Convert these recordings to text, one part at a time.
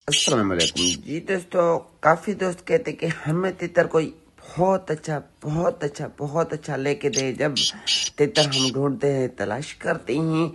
السلام علیکم جی دوستو، کافی دوست کہتے کہ ہمیں تتر کوئی بہت اچھا لے کے دے۔ جب تتر ہم ڈھونڈتے ہیں، تلاش کرتے ہیں،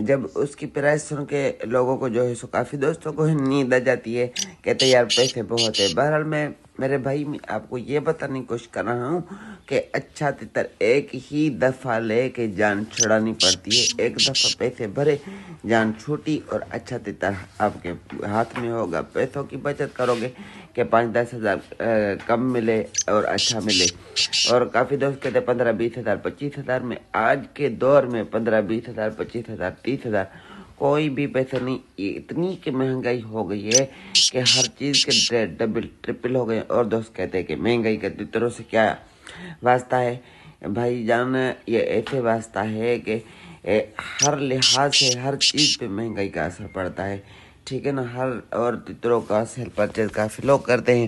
جب اس کی پرائس سن کے لوگوں کو جو ہے سو کافی دوستوں کو نیند آ جاتی ہے، کہتے یار پیسے بہت ہے۔ بہرحال میں میرے بھائی میں آپ کو یہ بتانے کی کوشش کر رہا ہوں کہ اچھا تتر ایک ہی دفعہ لے کے جان چھڑانی پڑتی ہے۔ ایک دفعہ پیسے بھرے، جان چھوٹی، اور اچھا تتر آپ کے ہاتھ میں ہوگا۔ پیسوں کی بچت کرو گے کہ 5-10 ہزار کم ملے اور اچھا ملے۔ اور کافی دوست کہتے 15-20 ہزار 25 ہزار میں، آج کے دور میں 15-20 ہزار 25 ہزار 30 ہزار کوئی بھی پیسہ نہیں۔ اتنی کہ مہنگائی ہو گئی ہے کہ ہر چیز کے ریٹ ڈبل ٹرپل ہو گئے۔ اور دوست کہتے ہیں کہ مہنگائی کا تتروں سے کیا واسطہ ہے بھائی جان؟ یہ ایسے واسطہ ہے کہ ہر لحاظ سے ہر چیز پہ مہنگائی کا اثر پڑتا ہے، ٹھیک ہے نا؟ اور تتروں کا سیل پرچیز کافی لوگ کرتے ہیں،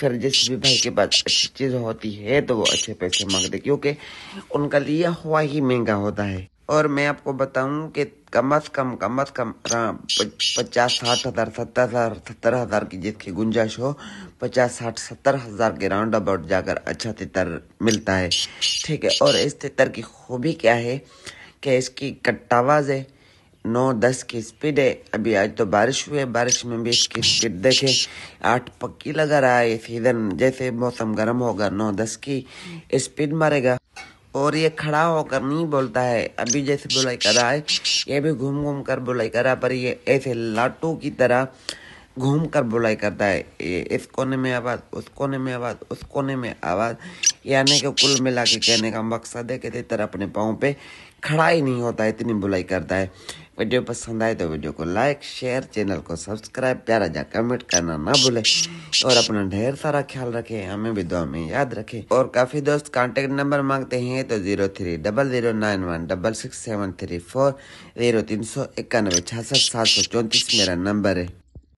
پھر جس بھی بھائی کے پاس اچھی چیز ہوتی ہے تو وہ اچھے پیسے مانگتے، کیونکہ ان کا لیا ہوا ہی مہنگا ہوتا ہے۔ اور میں آپ کو بتاؤں کہ کم از کم 50-60 ہزار 70 ہزار کی جس کی گنجائش ہو، 50-60-70 ہزار کے راؤنڈ اباؤٹ جا کر اچھا تتر ملتا ہے، ٹھیک ہے؟ اور اس تتر کی خوبی کیا ہے کہ اس کی کٹاواز ہے، 9-10 کی سپیڈ ہے۔ ابھی آج تو بارش ہوئی ہے، بارش میں بھی اس کی سپیڈ دیکھیں 8 پکی لگا رہا ہے۔ سیزن جیسے موسم گرم ہوگا 9-10 کی سپیڈ مارے گا، اور یہ کھڑا ہو کر نہیں بولتا ہے۔ ابھی جیسے بولائی کر رہا ہے، یہ بھی گھوم کر بولائی کر رہا، پر یہ ایسے لاٹو کی طرح گھوم کر بولائی کرتا ہے۔ یہ اس کونے میں آواز، اس کونے میں آواز، اس کونے میں آواز، یعنی کہ کل ملا کے کہنے کا مقصد ہے کہ تتر اپنے پاؤں پہ کھڑا ہی نہیں ہوتا، اتنی بولائی کرتا ہے۔ ویڈیو پسند آئے تو ویڈیو کو لائک، شیئر، چینل کو سبسکرائب، پیارا جا کمنٹ کرنا نہ بھولے، اور اپنا ڈھیر سارا خیال رکھے، ہمیں بھی دعا میں یاد رکھے۔ اور کافی دوست کانٹیکٹ نمبر مانگتے ہیں تو 030091667340 391 6634 میرا نمبر ہے۔